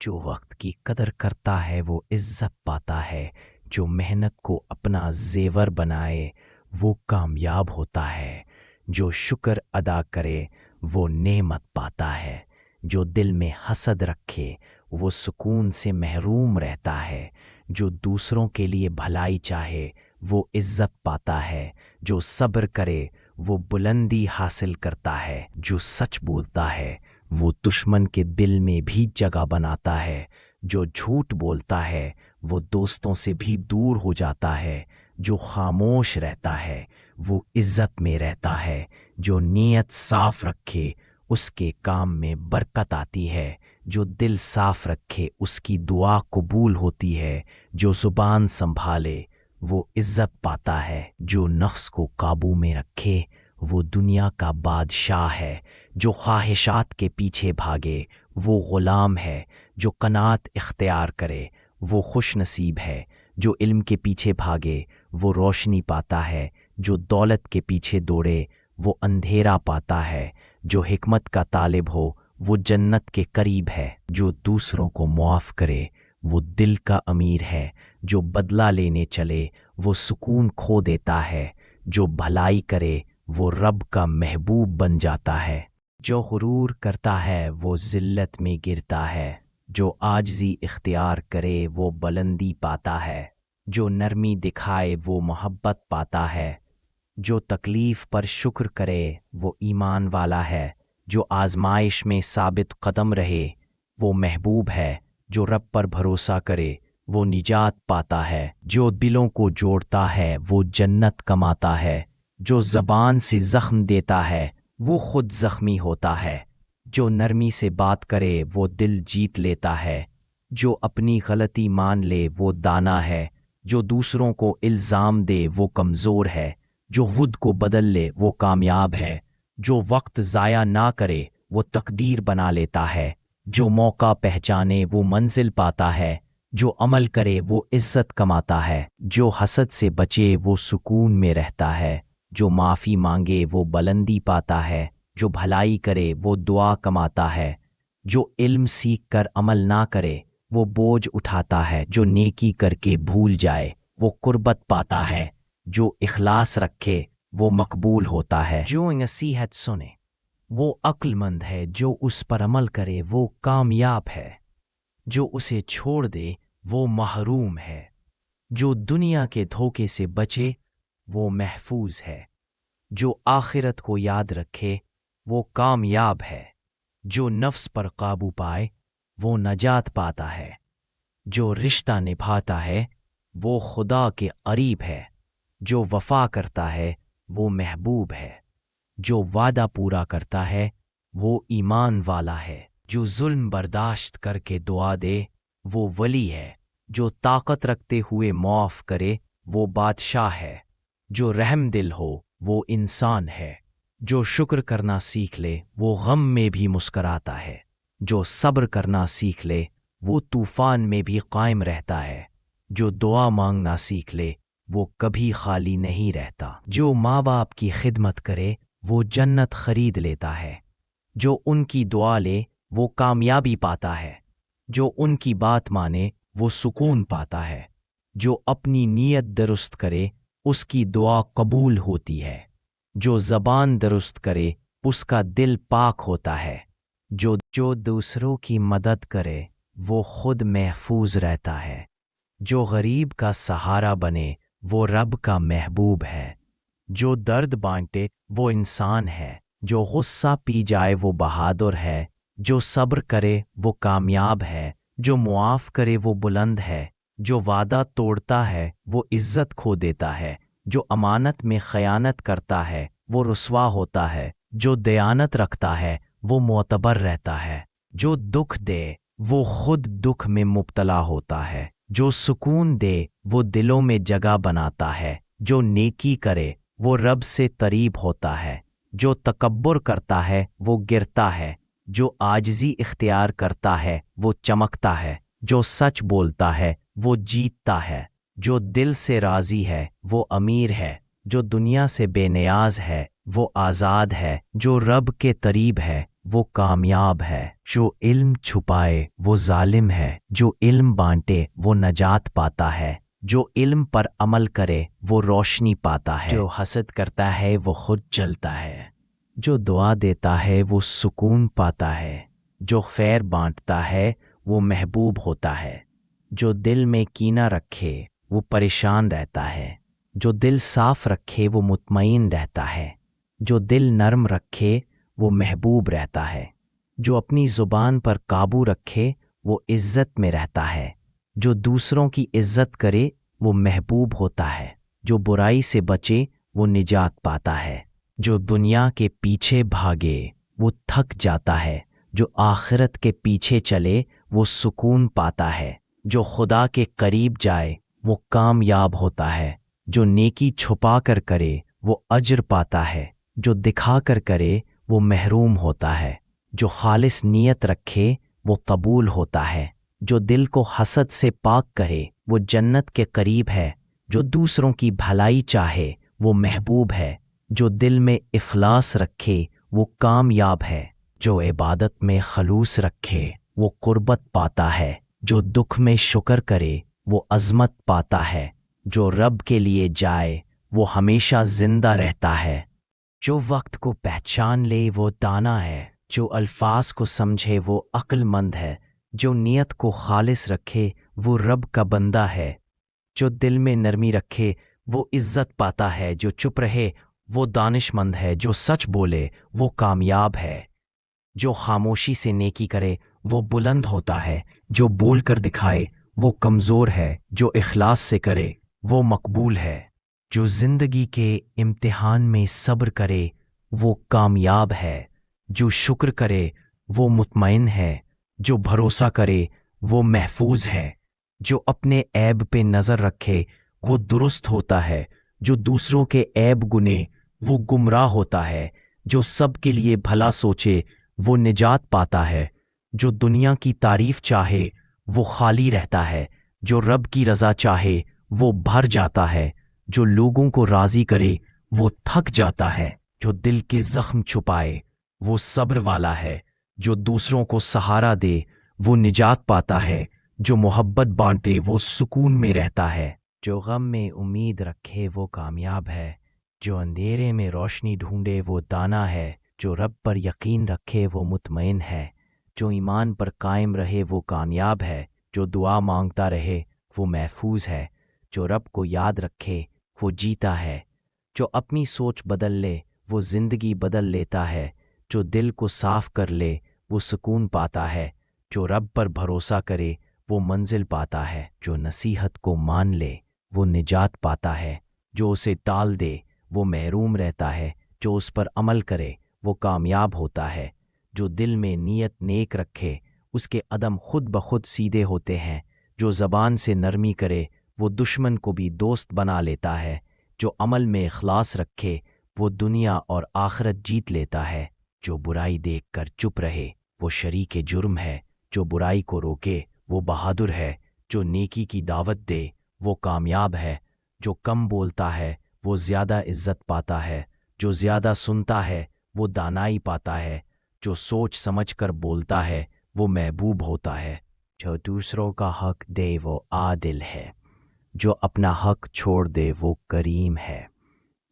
جو وقت کی قدر کرتا ہے وہ عزت پاتا ہے، جو محنت کو اپنا زیور بنائے وہ کامیاب ہوتا ہے، جو شکر ادا کرے وہ نعمت پاتا ہے، جو دل میں حسد رکھے وہ سکون سے محروم رہتا ہے، جو دوسروں کے لیے بھلائی چاہے وہ عزت پاتا ہے، جو صبر کرے وہ بلندی حاصل کرتا ہے، جو سچ بولتا ہے وہ دشمن کے دل میں بھی جگہ بناتا ہے، جو جھوٹ بولتا ہے وہ دوستوں سے بھی دور ہو جاتا ہے، جو خاموش رہتا ہے وہ عزت میں رہتا ہے، جو نیت صاف رکھے اس کے کام میں برکت آتی ہے، جو دل صاف رکھے اس کی دعا قبول ہوتی ہے، جو زبان سنبھالے وہ عزت پاتا ہے، جو نفس کو قابو میں رکھے وہ دنیا کا بادشاہ ہے، جو خواہشات کے پیچھے بھاگے وہ غلام ہے، جو قناعت اختیار کرے وہ خوش نصیب ہے، جو علم کے پیچھے بھاگے وہ روشنی پاتا ہے، جو دولت کے پیچھے دوڑے وہ اندھیرا پاتا ہے، جو حکمت کا طالب ہو وہ جنت کے قریب ہے، جو دوسروں کو معاف کرے وہ دل کا امیر ہے، جو بدلہ لینے چلے وہ سکون کھو دیتا ہے، جو بھلائی کرے وہ رب کا محبوب بن جاتا ہے، جو غرور کرتا ہے وہ ذلت میں گرتا ہے، جو عاجزی اختیار کرے وہ بلندی پاتا ہے، جو نرمی دکھائے وہ محبت پاتا ہے، جو تکلیف پر شکر کرے وہ ایمان والا ہے، جو آزمائش میں ثابت قدم رہے وہ محبوب ہے، جو رب پر بھروسہ کرے وہ نجات پاتا ہے، جو دلوں کو جوڑتا ہے وہ جنت کماتا ہے، جو زبان سے زخم دیتا ہے وہ خود زخمی ہوتا ہے، جو نرمی سے بات کرے وہ دل جیت لیتا ہے، جو اپنی غلطی مان لے وہ دانا ہے، جو دوسروں کو الزام دے وہ کمزور ہے، جو خود کو بدل لے وہ کامیاب ہے، جو وقت ضائع نہ کرے وہ تقدیر بنا لیتا ہے، جو موقع پہچانے وہ منزل پاتا ہے، جو عمل کرے وہ عزت کماتا ہے، جو حسد سے بچے وہ سکون میں رہتا ہے، جو معافی مانگے وہ بلندی پاتا ہے، جو بھلائی کرے وہ دعا کماتا ہے، جو علم سیکھ کر عمل نہ کرے وہ بوجھ اٹھاتا ہے، جو نیکی کر کے بھول جائے وہ قربت پاتا ہے، جو اخلاص رکھے وہ مقبول ہوتا ہے، جو نصیحت سنے وہ عقل مند ہے، جو اس پر عمل کرے وہ کامیاب ہے، جو اسے چھوڑ دے وہ محروم ہے، جو دنیا کے دھوکے سے بچے وہ محفوظ ہے، جو آخرت کو یاد رکھے وہ کامیاب ہے، جو نفس پر قابو پائے وہ نجات پاتا ہے، جو رشتہ نبھاتا ہے وہ خدا کے قریب ہے، جو وفا کرتا ہے وہ محبوب ہے، جو وعدہ پورا کرتا ہے وہ ایمان والا ہے، جو ظلم برداشت کر کے دعا دے وہ ولی ہے، جو طاقت رکھتے ہوئے معاف کرے وہ بادشاہ ہے، جو رحم دل ہو وہ انسان ہے، جو شکر کرنا سیکھ لے وہ غم میں بھی مسکراتا ہے، جو صبر کرنا سیکھ لے وہ طوفان میں بھی قائم رہتا ہے، جو دعا مانگنا سیکھ لے وہ کبھی خالی نہیں رہتا، جو ماں باپ کی خدمت کرے وہ جنت خرید لیتا ہے، جو ان کی دعا لے وہ کامیابی پاتا ہے، جو ان کی بات مانے وہ سکون پاتا ہے، جو اپنی نیت درست کرے اس کی دعا قبول ہوتی ہے، جو زبان درست کرے اس کا دل پاک ہوتا ہے، جو دوسروں کی مدد کرے وہ خود محفوظ رہتا ہے، جو غریب کا سہارا بنے وہ رب کا محبوب ہے، جو درد بانٹے وہ انسان ہے، جو غصہ پی جائے وہ بہادر ہے، جو صبر کرے وہ کامیاب ہے، جو معاف کرے وہ بلند ہے، جو وعدہ توڑتا ہے وہ عزت کھو دیتا ہے، جو امانت میں خیانت کرتا ہے وہ رسوا ہوتا ہے، جو دیانت رکھتا ہے وہ معتبر رہتا ہے، جو دکھ دے وہ خود دکھ میں مبتلا ہوتا ہے، جو سکون دے وہ دلوں میں جگہ بناتا ہے، جو نیکی کرے وہ رب سے قریب ہوتا ہے، جو تکبر کرتا ہے وہ گرتا ہے، جو عاجزی اختیار کرتا ہے وہ چمکتا ہے، جو سچ بولتا ہے وہ جیتتا ہے، جو دل سے راضی ہے وہ امیر ہے، جو دنیا سے بے نیاز ہے وہ آزاد ہے، جو رب کے قریب ہے وہ کامیاب ہے۔ جو علم چھپائے وہ ظالم ہے، جو علم بانٹے وہ نجات پاتا ہے، جو علم پر عمل کرے وہ روشنی پاتا ہے، جو حسد کرتا ہے وہ خود جلتا ہے، جو دعا دیتا ہے وہ سکون پاتا ہے، جو خیر بانٹتا ہے وہ محبوب ہوتا ہے، جو دل میں کینہ رکھے وہ پریشان رہتا ہے، جو دل صاف رکھے وہ مطمئن رہتا ہے، جو دل نرم رکھے وہ محبوب رہتا ہے، جو اپنی زبان پر قابو رکھے وہ عزت میں رہتا ہے، جو دوسروں کی عزت کرے وہ محبوب ہوتا ہے، جو برائی سے بچے وہ نجات پاتا ہے، جو دنیا کے پیچھے بھاگے وہ تھک جاتا ہے، جو آخرت کے پیچھے چلے وہ سکون پاتا ہے، جو خدا کے قریب جائے وہ کامیاب ہوتا ہے، جو نیکی چھپا کر کرے وہ اجر پاتا ہے، جو دکھا کر کرے وہ محروم ہوتا ہے، جو خالص نیت رکھے وہ قبول ہوتا ہے، جو دل کو حسد سے پاک کرے وہ جنت کے قریب ہے، جو دوسروں کی بھلائی چاہے وہ محبوب ہے، جو دل میں اخلاص رکھے وہ کامیاب ہے، جو عبادت میں خلوص رکھے وہ قربت پاتا ہے، جو دکھ میں شکر کرے وہ عظمت پاتا ہے، جو رب کے لیے جائے وہ ہمیشہ زندہ رہتا ہے، جو وقت کو پہچان لے وہ دانا ہے، جو الفاظ کو سمجھے وہ عقل مند ہے، جو نیت کو خالص رکھے وہ رب کا بندہ ہے، جو دل میں نرمی رکھے وہ عزت پاتا ہے، جو چپ رہے وہ دانش مند ہے، جو سچ بولے وہ کامیاب ہے، جو خاموشی سے نیکی کرے وہ بلند ہوتا ہے، جو بول کر دکھائے وہ کمزور ہے، جو اخلاص سے کرے وہ مقبول ہے، جو زندگی کے امتحان میں صبر کرے وہ کامیاب ہے، جو شکر کرے وہ مطمئن ہے، جو بھروسہ کرے وہ محفوظ ہے، جو اپنے عیب پہ نظر رکھے وہ درست ہوتا ہے، جو دوسروں کے عیب گنے وہ گمراہ ہوتا ہے، جو سب کے لیے بھلا سوچے وہ نجات پاتا ہے، جو دنیا کی تعریف چاہے وہ خالی رہتا ہے، جو رب کی رضا چاہے وہ بھر جاتا ہے، جو لوگوں کو راضی کرے وہ تھک جاتا ہے، جو دل کے زخم چھپائے وہ صبر والا ہے، جو دوسروں کو سہارا دے وہ نجات پاتا ہے، جو محبت بانٹے وہ سکون میں رہتا ہے، جو غم میں امید رکھے وہ کامیاب ہے، جو اندھیرے میں روشنی ڈھونڈے وہ دانا ہے، جو رب پر یقین رکھے وہ مطمئن ہے، جو ایمان پر قائم رہے وہ کامیاب ہے، جو دعا مانگتا رہے وہ محفوظ ہے، جو رب کو یاد رکھے وہ جیتا ہے، جو اپنی سوچ بدل لے وہ زندگی بدل لیتا ہے، جو دل کو صاف کر لے وہ سکون پاتا ہے، جو رب پر بھروسہ کرے وہ منزل پاتا ہے، جو نصیحت کو مان لے وہ نجات پاتا ہے، جو اسے ٹال دے وہ محروم رہتا ہے، جو اس پر عمل کرے وہ کامیاب ہوتا ہے، جو دل میں نیت نیک رکھے اس کے عدم خود بخود سیدھے ہوتے ہیں، جو زبان سے نرمی کرے وہ دشمن کو بھی دوست بنا لیتا ہے، جو عمل میں اخلاص رکھے وہ دنیا اور آخرت جیت لیتا ہے، جو برائی دیکھ کر چپ رہے وہ شریک جرم ہے، جو برائی کو روکے وہ بہادر ہے، جو نیکی کی دعوت دے وہ کامیاب ہے، جو کم بولتا ہے وہ زیادہ عزت پاتا ہے، جو زیادہ سنتا ہے وہ دانائی پاتا ہے، جو سوچ سمجھ کر بولتا ہے وہ محبوب ہوتا ہے، جو دوسروں کا حق دے وہ عادل ہے، جو اپنا حق چھوڑ دے وہ کریم ہے،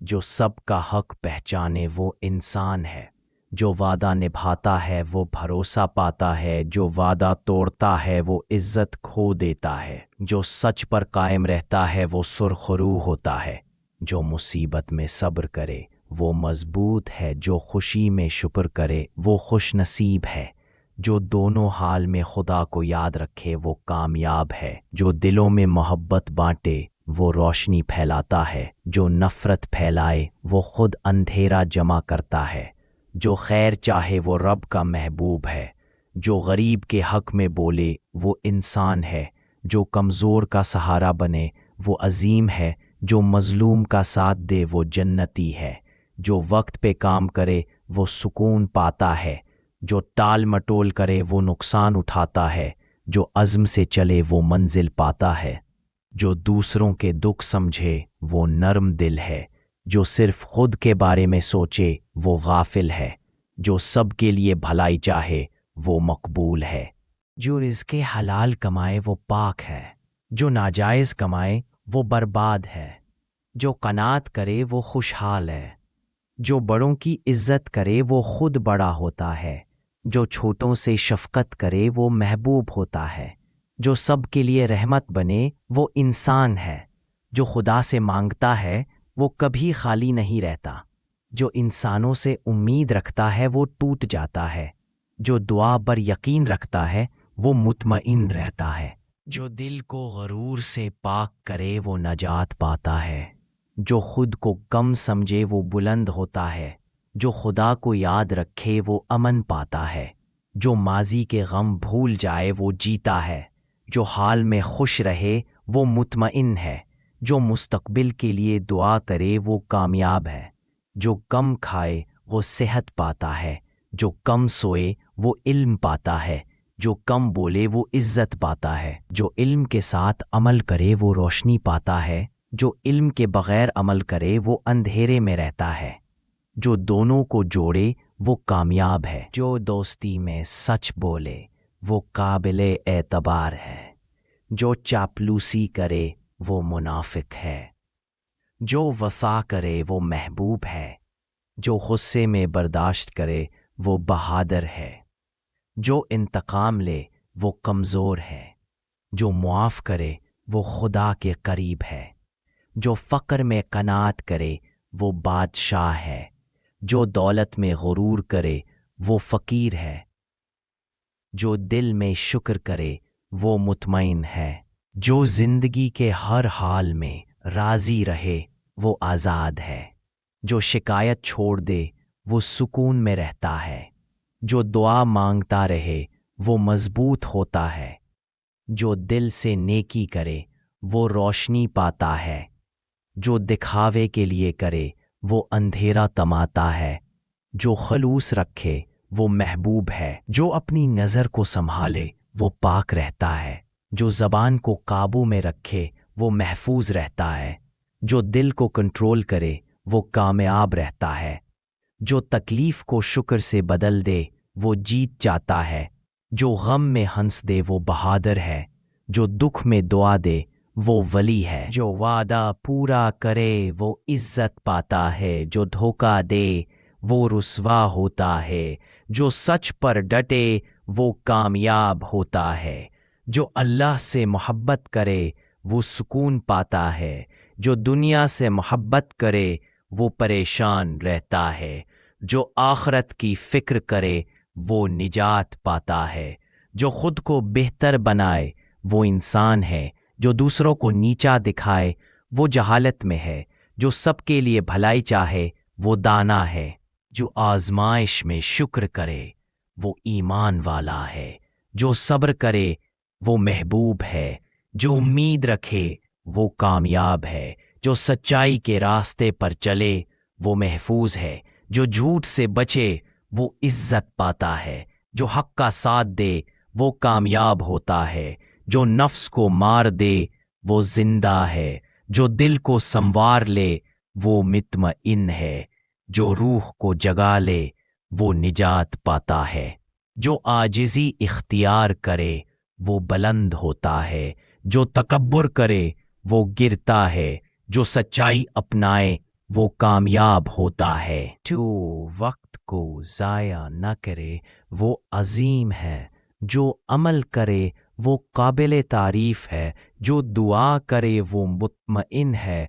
جو سب کا حق پہچانے وہ انسان ہے، جو وعدہ نبھاتا ہے وہ بھروسہ پاتا ہے، جو وعدہ توڑتا ہے وہ عزت کھو دیتا ہے، جو سچ پر قائم رہتا ہے وہ سرخرو ہوتا ہے، جو مصیبت میں صبر کرے وہ مضبوط ہے، جو خوشی میں شکر کرے وہ خوش نصیب ہے، جو دونوں حال میں خدا کو یاد رکھے وہ کامیاب ہے، جو دلوں میں محبت بانٹے وہ روشنی پھیلاتا ہے، جو نفرت پھیلائے وہ خود اندھیرا جمع کرتا ہے، جو خیر چاہے وہ رب کا محبوب ہے، جو غریب کے حق میں بولے وہ انسان ہے، جو کمزور کا سہارا بنے وہ عظیم ہے، جو مظلوم کا ساتھ دے وہ جنتی ہے، جو وقت پہ کام کرے وہ سکون پاتا ہے، جو ٹال مٹول کرے وہ نقصان اٹھاتا ہے، جو عزم سے چلے وہ منزل پاتا ہے، جو دوسروں کے دکھ سمجھے وہ نرم دل ہے، جو صرف خود کے بارے میں سوچے وہ غافل ہے، جو سب کے لیے بھلائی چاہے وہ مقبول ہے۔ جو رزق حلال کمائے وہ پاک ہے، جو ناجائز کمائے وہ برباد ہے۔ جو قناعت کرے وہ خوشحال ہے، جو بڑوں کی عزت کرے وہ خود بڑا ہوتا ہے۔ جو چھوٹوں سے شفقت کرے وہ محبوب ہوتا ہے۔ جو سب کے لیے رحمت بنے وہ انسان ہے۔ جو خدا سے مانگتا ہے وہ کبھی خالی نہیں رہتا۔ جو انسانوں سے امید رکھتا ہے وہ ٹوٹ جاتا ہے۔ جو دعا پر یقین رکھتا ہے وہ مطمئن رہتا ہے۔ جو دل کو غرور سے پاک کرے وہ نجات پاتا ہے۔ جو خود کو کم سمجھے وہ بلند ہوتا ہے۔ جو خدا کو یاد رکھے وہ امن پاتا ہے۔ جو ماضی کے غم بھول جائے وہ جیتا ہے۔ جو حال میں خوش رہے وہ مطمئن ہے۔ جو مستقبل کے لیے دعا کرے وہ کامیاب ہے۔ جو کم کھائے وہ صحت پاتا ہے۔ جو کم سوئے وہ علم پاتا ہے۔ جو کم بولے وہ عزت پاتا ہے۔ جو علم کے ساتھ عمل کرے وہ روشنی پاتا ہے۔ جو علم کے بغیر عمل کرے وہ اندھیرے میں رہتا ہے۔ جو دونوں کو جوڑے وہ کامیاب ہے۔ جو دوستی میں سچ بولے وہ قابل اعتبار ہے۔ جو چاپلوسی کرے وہ منافق ہے۔ جو وفا کرے وہ محبوب ہے۔ جو غصے میں برداشت کرے وہ بہادر ہے۔ جو انتقام لے وہ کمزور ہے۔ جو معاف کرے وہ خدا کے قریب ہے۔ جو فقر میں قناعت کرے وہ بادشاہ ہے۔ جو دولت میں غرور کرے وہ فقیر ہے۔ جو دل میں شکر کرے وہ مطمئن ہے۔ جو زندگی کے ہر حال میں راضی رہے وہ آزاد ہے۔ جو شکایت چھوڑ دے وہ سکون میں رہتا ہے۔ جو دعا مانگتا رہے وہ مضبوط ہوتا ہے۔ جو دل سے نیکی کرے وہ روشنی پاتا ہے۔ جو دکھاوے کے لیے کرے وہ اندھیرا تماتا ہے۔ جو خلوص رکھے وہ محبوب ہے۔ جو اپنی نظر کو سنبھالے وہ پاک رہتا ہے۔ جو زبان کو قابو میں رکھے وہ محفوظ رہتا ہے۔ جو دل کو کنٹرول کرے وہ کامیاب رہتا ہے۔ جو تکلیف کو شکر سے بدل دے وہ جیت جاتا ہے۔ جو غم میں ہنس دے وہ بہادر ہے۔ جو دکھ میں دعا دے وہ ولی ہے۔ جو وعدہ پورا کرے وہ عزت پاتا ہے۔ جو دھوکہ دے وہ رسوا ہوتا ہے۔ جو سچ پر ڈٹے وہ کامیاب ہوتا ہے۔ جو اللہ سے محبت کرے وہ سکون پاتا ہے۔ جو دنیا سے محبت کرے وہ پریشان رہتا ہے۔ جو آخرت کی فکر کرے وہ نجات پاتا ہے۔ جو خود کو بہتر بنائے وہ انسان ہے۔ جو دوسروں کو نیچا دکھائے وہ جہالت میں ہے۔ جو سب کے لیے بھلائی چاہے وہ دانا ہے۔ جو آزمائش میں شکر کرے وہ ایمان والا ہے۔ جو صبر کرے وہ محبوب ہے۔ جو امید رکھے وہ کامیاب ہے۔ جو سچائی کے راستے پر چلے وہ محفوظ ہے۔ جو جھوٹ سے بچے وہ عزت پاتا ہے۔ جو حق کا ساتھ دے وہ کامیاب ہوتا ہے۔ جو نفس کو مار دے وہ زندہ ہے۔ جو دل کو سنوار لے وہ مطمئن ہے۔ جو روح کو جگا لے وہ نجات پاتا ہے۔ جو عاجزی اختیار کرے وہ بلند ہوتا ہے۔ جو تکبر کرے وہ گرتا ہے۔ جو سچائی اپنائے وہ کامیاب ہوتا ہے۔ جو وقت کو ضائع نہ کرے وہ عظیم ہے۔ جو عمل کرے وہ قابل تعریف ہے۔ جو دعا کرے وہ مطمئن ہے۔